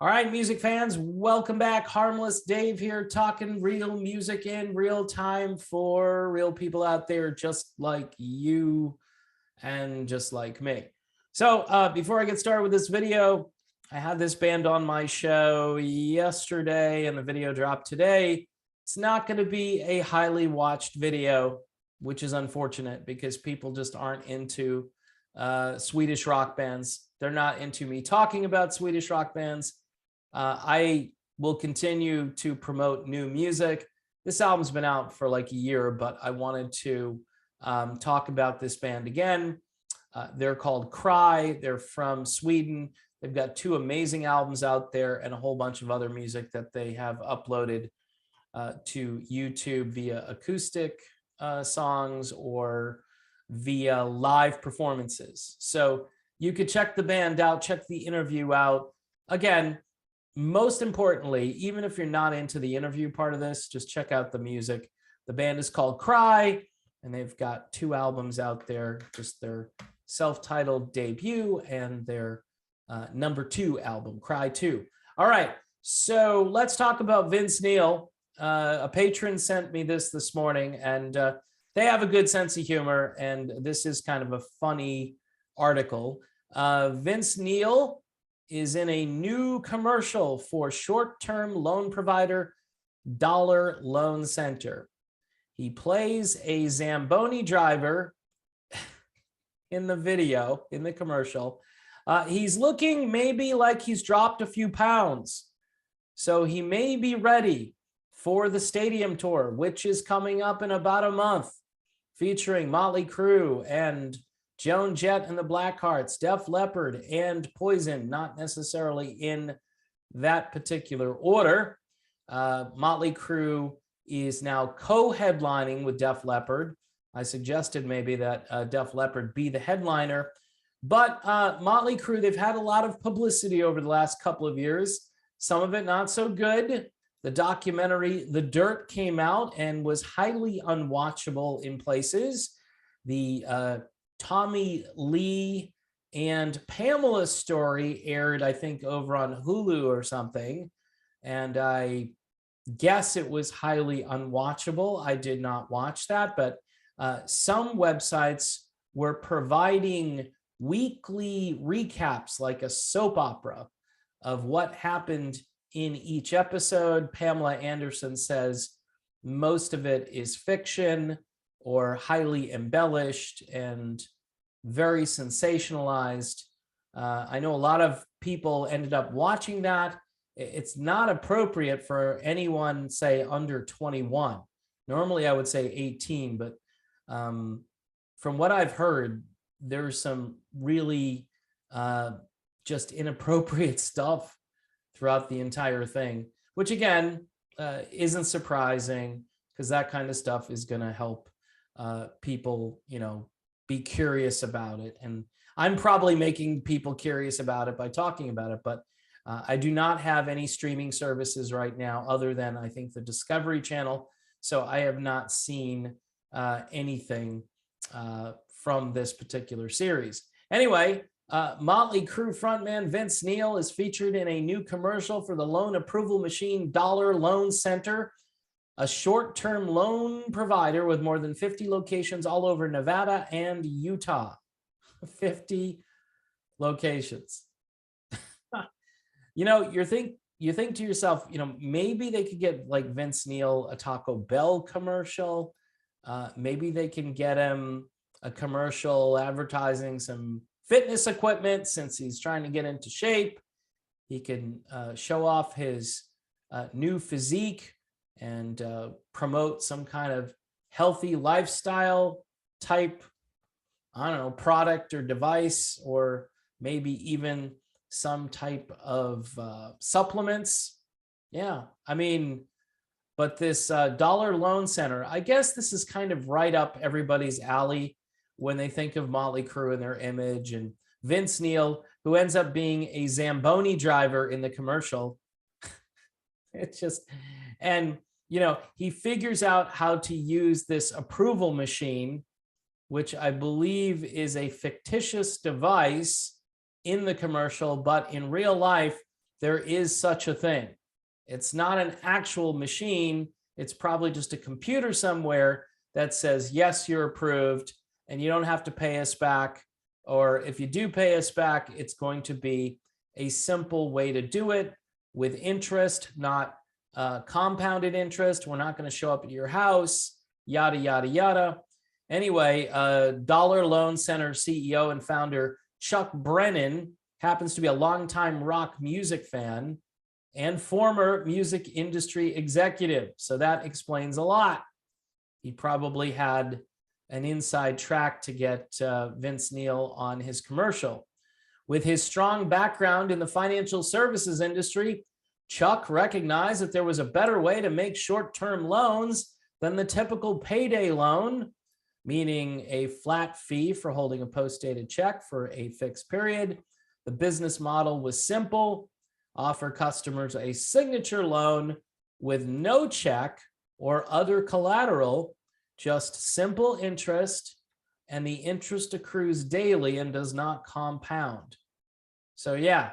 All right, music fans, welcome back. Harmless Dave here, talking real music in real time for real people out there just like you and just like me. So before I get started with this video, I had this band on my show yesterday and the video dropped today. It's not going to be a highly watched video, which is unfortunate because people just aren't into Swedish rock bands. They're not into me talking about Swedish rock bands. I will continue to promote new music. This album's been out for like a year, but I wanted to talk about this band again. They're called Cry. They're from Sweden. They've got two amazing albums out there and a whole bunch of other music that they have uploaded to YouTube via acoustic songs or via live performances. So you could check the band out, check the interview out. Again, most importantly, even if you're not into the interview part of this, just check out the music. The band is called Cry, and they've got two albums out there, just their self-titled debut and their #2 album, Cry 2. All right, so let's talk about Vince Neil. A patron sent me this morning, and they have a good sense of humor, and this is kind of a funny article. Vince Neil is in a new commercial for short-term loan provider Dollar Loan Center. He plays a Zamboni driver in the video, in the commercial. He's looking maybe like he's dropped a few pounds. So he may be ready for the stadium tour, which is coming up in about a month, featuring Motley Crue and Joan Jett and the Blackhearts, Def Leppard, and Poison, not necessarily in that particular order. Motley Crue is now co-headlining with Def Leppard. I suggested maybe that Def Leppard be the headliner. But Motley Crue, they've had a lot of publicity over the last couple of years, some of it not so good. The documentary The Dirt came out and was highly unwatchable in places. The Tommy Lee and Pamela story aired, I think, over on Hulu or something. And I guess it was highly unwatchable. I did not watch that, but some websites were providing weekly recaps, like a soap opera, of what happened in each episode. Pamela Anderson says most of it is fiction or highly embellished and very sensationalized. I know a lot of people ended up watching that. It's not appropriate for anyone, say, under 21. Normally, I would say 18, but from what I've heard, there's some really just inappropriate stuff throughout the entire thing, which again, isn't surprising because that kind of stuff is going to help people, be curious about it. And I'm probably making people curious about it by talking about it, but I do not have any streaming services right now other than, I think, the Discovery Channel. So I have not seen anything from this particular series. Anyway, Motley Crue frontman Vince Neil is featured in a new commercial for the loan approval machine Dollar Loan Center, a short-term loan provider with more than 50 locations all over Nevada and Utah. 50 locations. You think to yourself, maybe they could get like Vince Neil a Taco Bell commercial. Maybe they can get him a commercial advertising some fitness equipment since he's trying to get into shape. He can show off his new physique and promote some kind of healthy lifestyle type, I don't know, product or device, or maybe even some type of supplements. Yeah, I mean, but this Dollar Loan Center, I guess this is kind of right up everybody's alley when they think of Motley Crue and their image, and Vince Neil, who ends up being a Zamboni driver in the commercial. It's just, and he figures out how to use this approval machine, which I believe is a fictitious device in the commercial, but in real life, there is such a thing. It's not an actual machine. It's probably just a computer somewhere that says, yes, you're approved, and you don't have to pay us back. Or if you do pay us back, it's going to be a simple way to do it with interest, not compounded interest. We're not going to show up at your house, yada, yada, yada. Anyway, Dollar Loan Center CEO and founder Chuck Brennan happens to be a longtime rock music fan and former music industry executive. So that explains a lot. He probably had an inside track to get Vince Neil on his commercial. With his strong background in the financial services industry, Chuck recognized that there was a better way to make short-term loans than the typical payday loan, meaning a flat fee for holding a post-dated check for a fixed period. The business model was simple: offer customers a signature loan with no check or other collateral, just simple interest, and the interest accrues daily and does not compound. So yeah,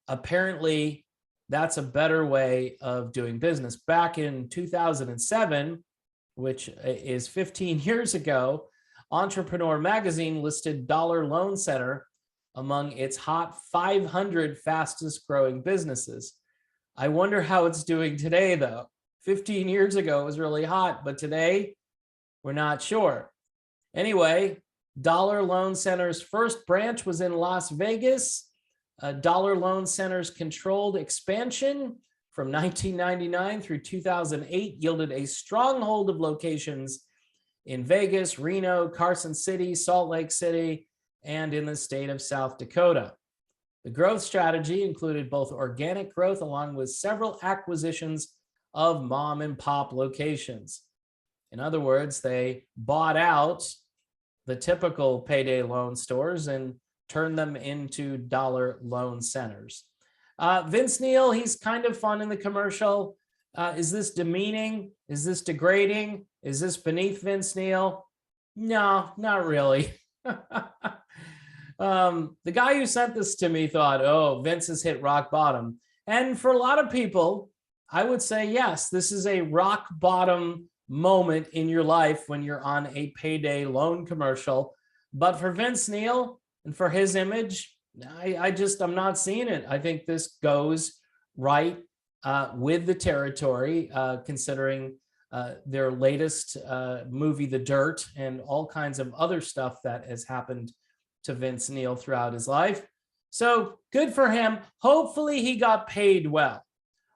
apparently that's a better way of doing business. Back in 2007, which is 15 years ago, Entrepreneur Magazine listed Dollar Loan Center among its hot 500 fastest growing businesses. I wonder how it's doing today, though. 15 years ago, it was really hot, but today, we're not sure. Anyway, Dollar Loan Center's first branch was in Las Vegas. Dollar Loan Center's controlled expansion from 1999 through 2008 yielded a stronghold of locations in Vegas, Reno, Carson City, Salt Lake City, and in the state of South Dakota. The growth strategy included both organic growth along with several acquisitions of mom and pop locations. In other words, they bought out the typical payday loan stores and turned them into dollar loan centers. Vince Neil, he's kind of fun in the commercial. Is this demeaning? Is this degrading? Is this beneath Vince Neil? No, not really. The guy who sent this to me thought, oh, Vince has hit rock bottom. And for a lot of people, I would say, yes, this is a rock bottom moment in your life when you're on a payday loan commercial. But for Vince Neil and for his image, I'm not seeing it. I think this goes right with the territory, considering their latest movie, The Dirt, and all kinds of other stuff that has happened to Vince Neil throughout his life. So good for him. Hopefully he got paid well.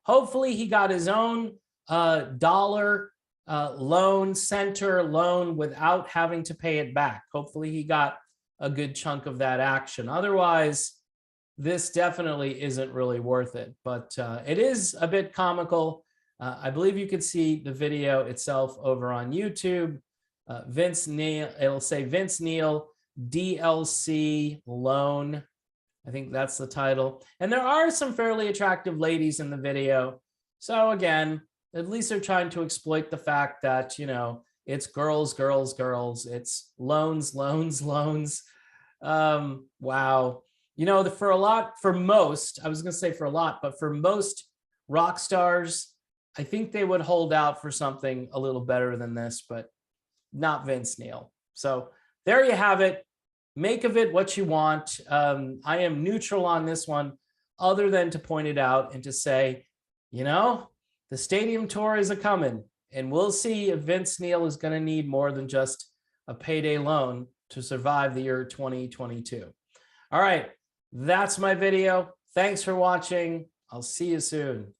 Hopefully he got his own dollar loan center loan without having to pay it back. Hopefully he got a good chunk of that action. Otherwise, this definitely isn't really worth it, but it is a bit comical. I believe you could see the video itself over on YouTube. Vince Neil, it'll say Vince Neil DLC loan. I think that's the title. And there are some fairly attractive ladies in the video. So again, at least they're trying to exploit the fact that, you know, it's girls, girls, girls. It's loans, loans, loans. Wow. You know, for most, I was going to say for a lot, but for most rock stars, I think they would hold out for something a little better than this, but not Vince Neil. So there you have it. Make of it what you want. I am neutral on this one, other than to point it out and to say, you know, the stadium tour is a-coming, and we'll see if Vince Neil is going to need more than just a payday loan to survive the year 2022. All right, that's my video. Thanks for watching. I'll see you soon.